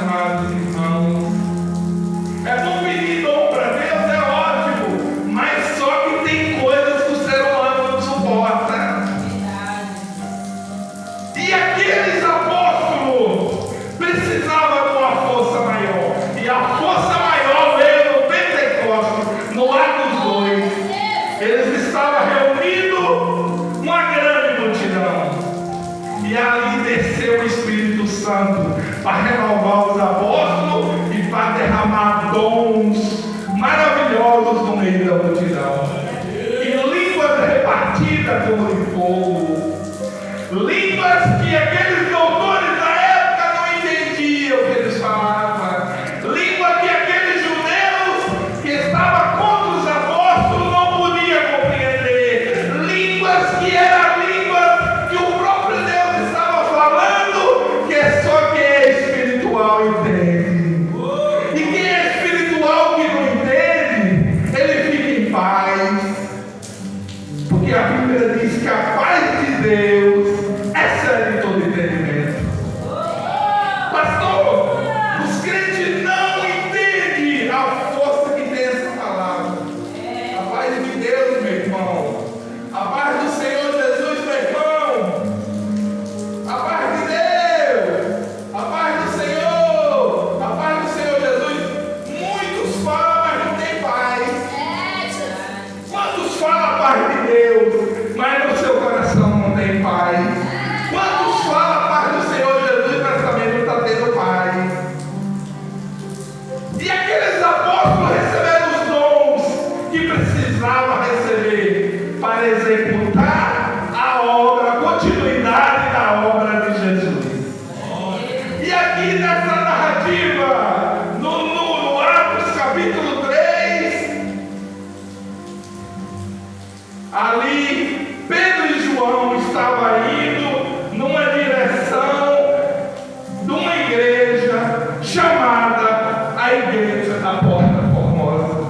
amados irmãos. É bom pedir dom para Deus, é ótimo, mas só que tem coisas que o ser humano não suporta. E aqueles apóstolos precisavam de uma força maior. E a força maior veio no Pentecostes, no Atos 2. Eles estavam reunindo uma grande multidão. E ali desceu o Espírito Santo para renovar os apóstolos e para derramar dons maravilhosos no meio da multidão. E línguas repartidas como de fogo. Línguas que aqueles doutores da época não entendiam o que eles falavam. Língua que aqueles judeus que estavam contra os apóstolos não podiam compreender. Línguas que eram línguas que o próprio Deus estava falando, que é só quem é espiritual entende. E quem é espiritual que não entende, ele fica em paz. Porque a Bíblia diz que a paz de Deus excede todo entendimento. Pastor, os crentes não entendem a força que tem essa palavra. A paz de Deus, meu irmão. A paz do Senhor Jesus, meu irmão. A paz de Deus. A paz do Senhor. A paz do Senhor Jesus. Muitos falam, mas não tem paz. Quantos falam a paz de Deus, mas no seu coração não tem paz? Quantos falam a paz do Senhor Jesus, mas também não está tendo paz? E aqueles apóstolos receberam os dons que precisavam receber para executar a obra, a continuidade da obra de Jesus. E aqui nessa narrativa, no Atos capítulo 3, ali Pedro e João estavam indo numa direção de uma igreja chamada a Igreja da Porta Formosa.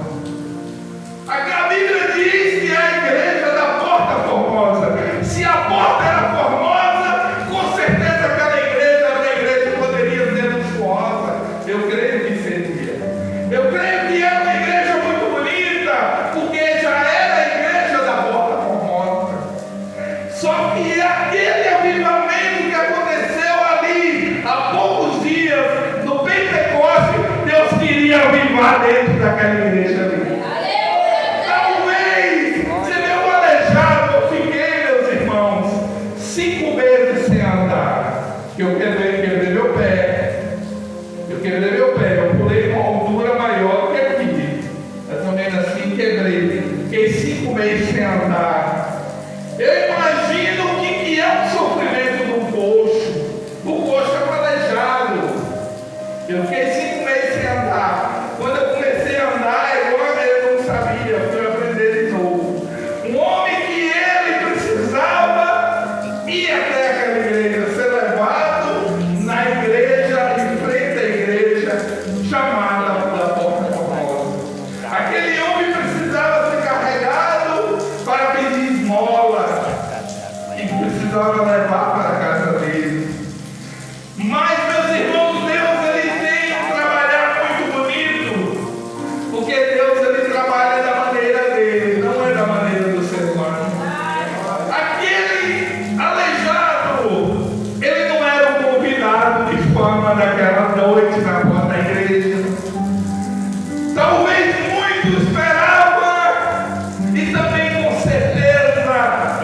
A Bíblia diz que é a Igreja da Porta Formosa. Se a porta era formosa, com certeza aquela igreja era uma igreja que poderia ser luxuosa. Eu creio que seria. Eu creio que era uma igreja muito bonita, porque já era a Igreja da Porta Formosa. Só que aquele avivamento que aconteceu ali há poucos dias, no Pentecostes, Deus queria avivar dentro daquela igreja ali. Talvez, você vê o aleijado, eu fiquei, meus irmãos, 5 meses sem andar. Eu quebrei meu pé. Eu pulei uma altura maior que aqui. Mais ou menos assim, quebrei. Fiquei 5 meses sem andar. Eu imagino o que é o sofrimento do coxo. O coxo é aleijado. Eu fiquei 5 meses sem andar. Quando eu comecei a andar, eu não sabia, fui aprender de novo. Um homem que ele precisava ir até aquela igreja, ser levado na igreja, em frente à igreja, chamada da Porta Formosa. Aquele homem precisava ser carregado para pedir esmola e precisava levar para a casa dele. Mas, meus irmãos, Deus ele tem que trabalhar muito bonito, porque Deus ele trabalha da maneira dele, não é da maneira do ser humano. Aquele aleijado, ele não era um convidado de fama daquela noite na porta da igreja. Talvez muito esperava, e também com certeza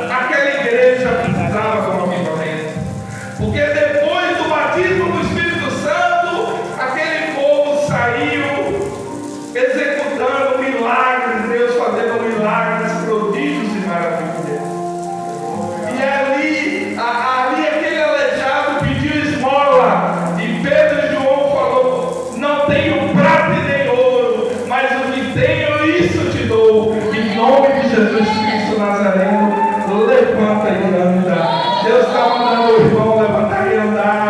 aquela igreja precisava de um avivamento. Porque depois do batismo do Espírito Santo, aquele povo saiu executando milagres, Deus fazendo milagres, prodígios e maravilhas. E ali aquele aleijado pediu esmola, e Pedro e João falou: não tenho prata e nem ouro, mas o que tenho, isso te dou. Em nome de Jesus Cristo Nazareno, levanta e anda. Deus está mandando o irmão levantar e andar.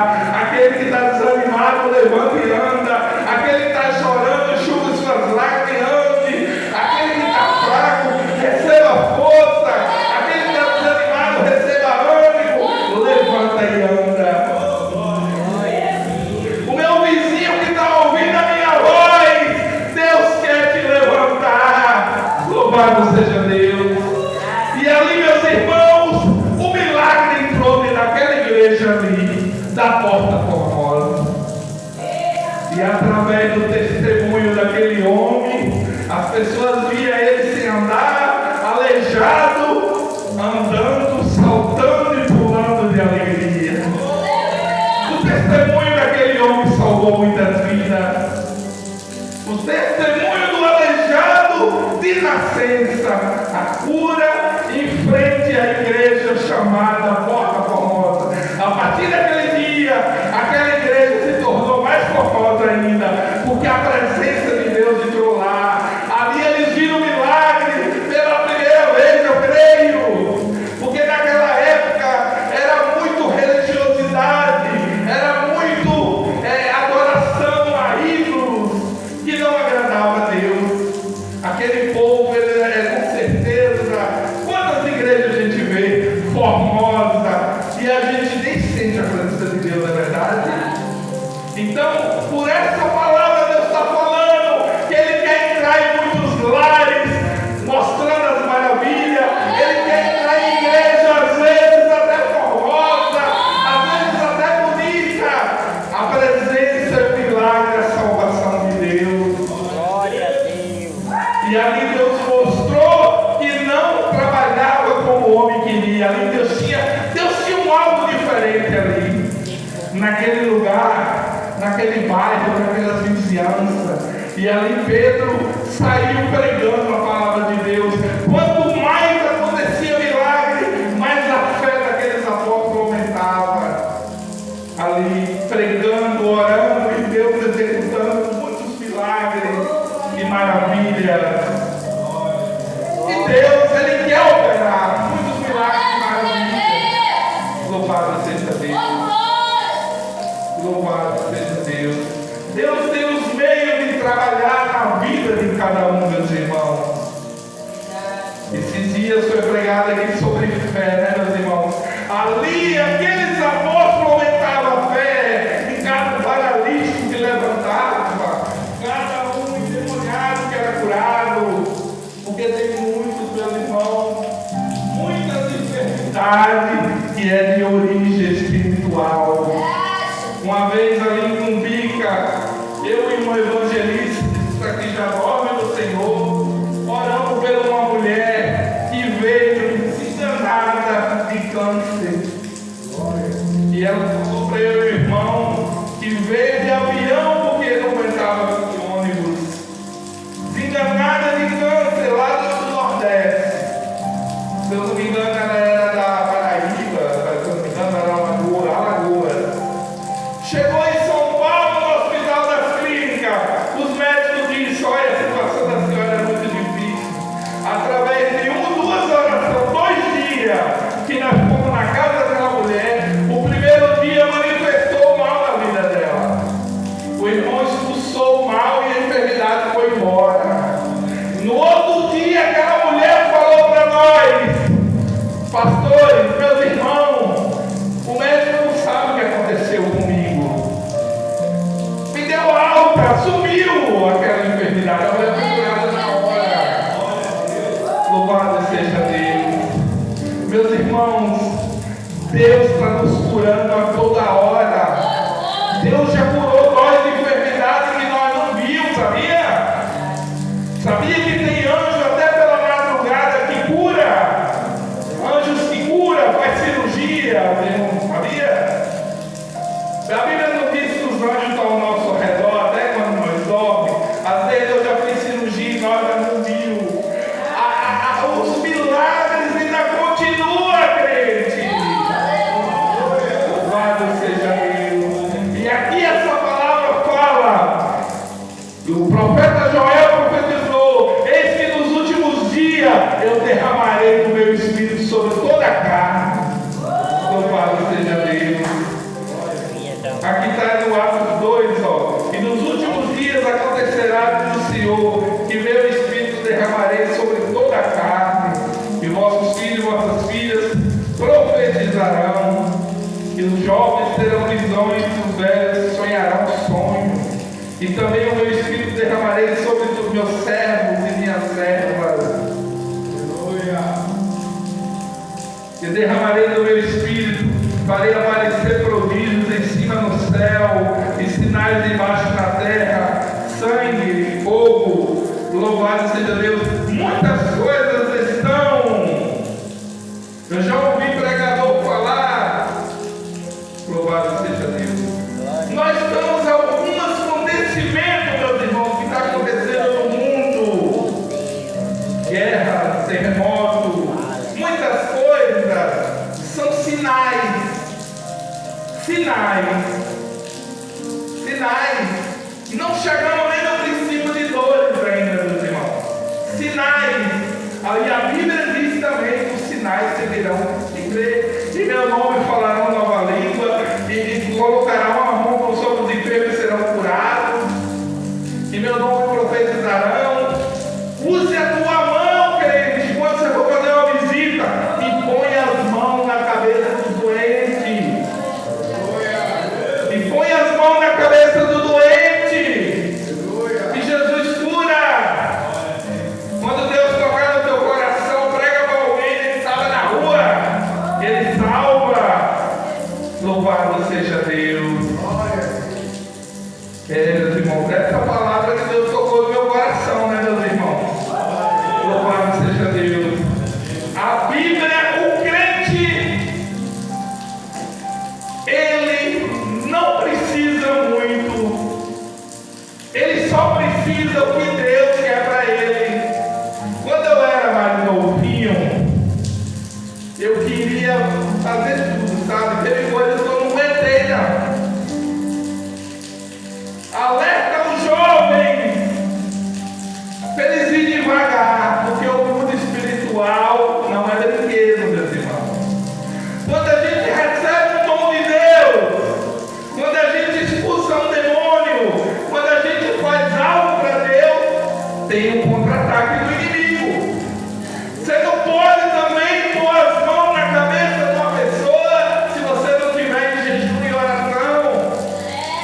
Aquele que está desanimado, levanta e anda. Aquele que está chorando, enxuga suas lágrimas e ande. Aquele que está fraco, receba força. Aquele que está desanimado, receba ânimo. Levanta e anda. O meu vizinho E através do testemunho daquele homem, as pessoas viam ele sem andar, aleijado, andando, saltando e pulando de alegria. O testemunho daquele homem salvou muitas vidas. O testemunho do aleijado de nascença, a cura em frente à igreja chamada Porta Formosa. A partir daquele dia, aquela igreja se tornou mais formosa ainda, porque a presença de Deus entrou lá. Ali eles viram milagre pela primeira vez, eu creio, porque naquela época era muito religiosidade, era muito adoração a ídolos que não agradava a Deus. Aquele povo, ele com certeza, quantas igrejas a gente vê formosa e a gente nem sente a presença de Deus, não é verdade? Então, por essa palavra Deus está falando que Ele quer entrar em muitos lares, mostrando as maravilhas. Ele quer entrar em igreja, às vezes até formosa, às vezes até bonita. A presença, o milagre, a salvação de Deus. Glória a Deus. E ali Deus mostrou que não trabalhava como o homem queria. Ali Deus tinha um algo diferente ali, naquele lugar, naquele bairro, naquelas vizinhanças. E ali Pedro saiu pregando a palavra de Deus. Quanto mais acontecia milagre, mais a fé daqueles apóstolos aumentava. Ali pregando, orando e Deus executando muitos milagres e maravilhas. E Deus, Ele quer operar muitos milagres e maravilhas. Louvado seja Deus. Louvado seja Deus. Deus tem os meios de trabalhar na vida de cada um, meus irmãos. Esses dias foi pregado aqui sobre fé, né, meus irmãos? Ali, aqueles apóstolos aumentavam a fé em cada paralítico que levantava, cada um endemoniado que era curado, porque tem muitos, meus irmãos, muitas enfermidades que é de origem espiritual. Uma vez ali em Cumbica, eu e um evangelista que já dorme no Senhor, oramos por uma mulher que veio desenganada de câncer. E ela falou para eu, irmão, que veio de avião porque não aguentava de ônibus. Desenganada de câncer lá do Nordeste. Se eu não me engano, ela era da Paraíba, se eu não me engano, era Alagoas. Chegou em São Paulo, no Hospital das Clínicas. Os médicos dizem: olha, a situação da senhora é muito difícil. Através de 2 orações, 2 dias que nós fomos na casa daquela mulher, o primeiro dia manifestou o mal na vida dela. O irmão expulsou o mal e a enfermidade foi embora. No outro dia, aquela mulher falou para nós: pastores, meus irmãos, o médico não sabe o que aconteceu comigo. Me deu alta, sumiu aquela enfermidade. A mulher foi curada na hora. Louvado seja Deus. Meus irmãos, Deus está nos curando a toda hora. Deus já curou nós de enfermidades que nós não vimos, sabia? Sabia que tem anjo até pela madrugada que cura? Anjos que cura, faz cirurgia, não sabia? A Bíblia não diz que os anjos estão ao nosso redor, até quando nós dormimos. Às vezes eu já fiz cirurgia e nós já não vimos. Os milagres ainda continuam, crente. Louvado seja Deus. E aqui essa palavra fala, o profeta Joel profetizou: eis que nos últimos dias eu derramarei do meu espírito sobre toda a carne. Louvado seja Deus. Aqui está no Atos 2, ó. E nos últimos dias acontecerá, diz o Senhor, que meu espírito derramarei sobre toda a carne, e vossos filhos e vossas filhas profetizarão, e os jovens terão visões, e os velhos sonharão sonhos. E também o meu espírito derramarei sobre os meus servos e minhas servas. Aleluia. E derramarei do meu espírito, farei aparecer prodígios em cima no céu e sinais embaixo na terra, sinais. Sinais. Não chegamos nem no princípio de dores ainda, meus irmãos. Sinais. Aí a Bíblia diz também que os sinais seguirão de crer. Em meu nome falarão nova língua, e colocarão a mão sobre os enfermos e serão curados. Em meu nome profetizarão. Use a tua mão, crente, quando você for fazer uma visita, e põe as mãos na cabeça do doente. E põe as mãos na cabeça do doente. E Jesus cura. Quando Deus tocar no teu coração, prega para alguém, ele estava na rua, ele salva. Louvado seja Deus. Meus irmãos, essa palavra que Deus tocou no meu coração, né, meus irmãos? Louvado seja Deus. A Bíblia, o crente, ele não precisa muito, ele só precisa o que Deus quer para ele. Quando eu era mais novinho, eu queria fazer tudo, sabe? Teve coisas que eu não aguentei, não. Alerta os jovens para eles ir devagar, porque o mundo espiritual não é brinquedo, meus irmãos. Quando a gente recebe o dom de Deus, quando a gente expulsa um demônio, quando a gente faz algo para Deus, tem um contra-ataque do inimigo. Você não pode também pôr as mãos na cabeça de uma pessoa se você não tiver em jejum e oração.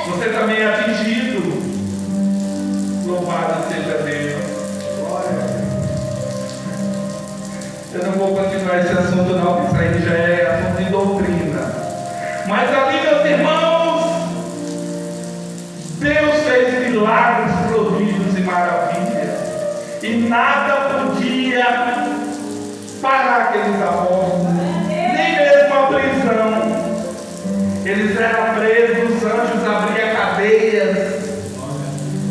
Você também é atingido. Louvado seja Deus. Eu não vou continuar esse assunto não, porque isso aí já é assunto de doutrina. Mas ali, meus irmãos, Deus fez milagres, prodígios e maravilhas. E nada podia parar aqueles apóstolos, nem mesmo a prisão. Eles eram presos, os anjos abriam cadeias.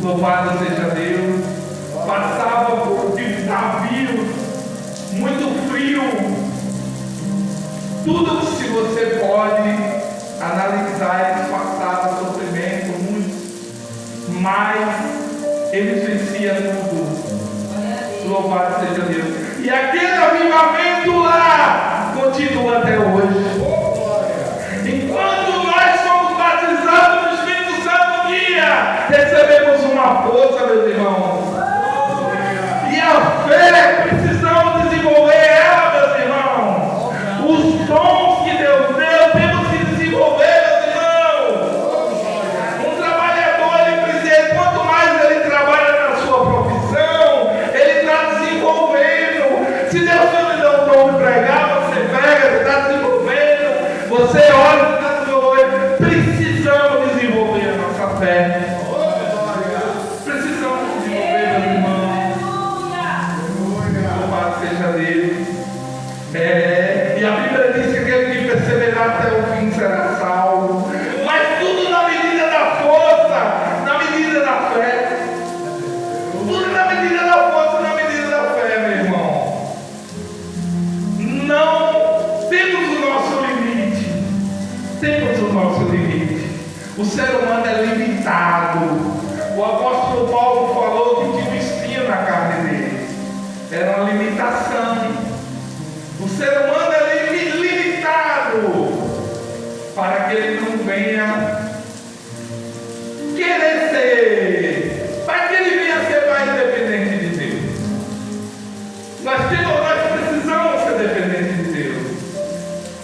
Louvado seja Deus. Passavam por navios, muito frio. Tudo, se você pode analisar, eles passavam sofrimento muito, mas eles venciam tudo. Louvado seja Deus. E aquele avivamento lá continua até hoje. Enquanto nós somos batizados no Espírito Santo dia, recebemos uma força, meus irmãos. E a fé, precisamos desenvolver ela, meus irmãos. Os dons que Deus deu, temos que desenvolver, meus irmãos. Um trabalhador, ele precisa, quanto mais ele trabalha na sua profissão, ele está desenvolvendo. Se Deus não lhe dá o dom de pregar, você pega, você está desenvolvendo. Você olha, você está desenvolvendo. Precisamos desenvolver a nossa fé. Precisamos desenvolver, meus irmãos. Louvado seja Deus. E a Bíblia diz que aquele que perseverar até o fim será salvo. Mas tudo na medida da força, na medida da fé. Tudo na medida da força, na medida da fé, meu irmão. Não temos o nosso limite. Temos o nosso limite. O ser humano é limitado. O apóstolo Paulo falou que tinha um espinho na carne dele. Era uma limitação. O ser humano é limitado para que ele não venha querer ser, para que ele venha ser mais dependente de Deus. Nós precisamos ser dependentes de Deus.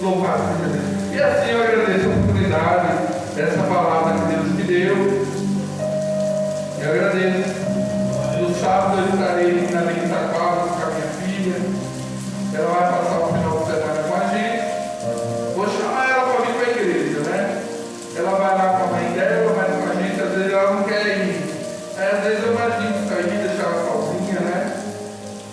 Louvado seja Deus. E assim eu agradeço a oportunidade dessa palavra que Deus me deu. Eu agradeço. No sábado eu estarei na meditação.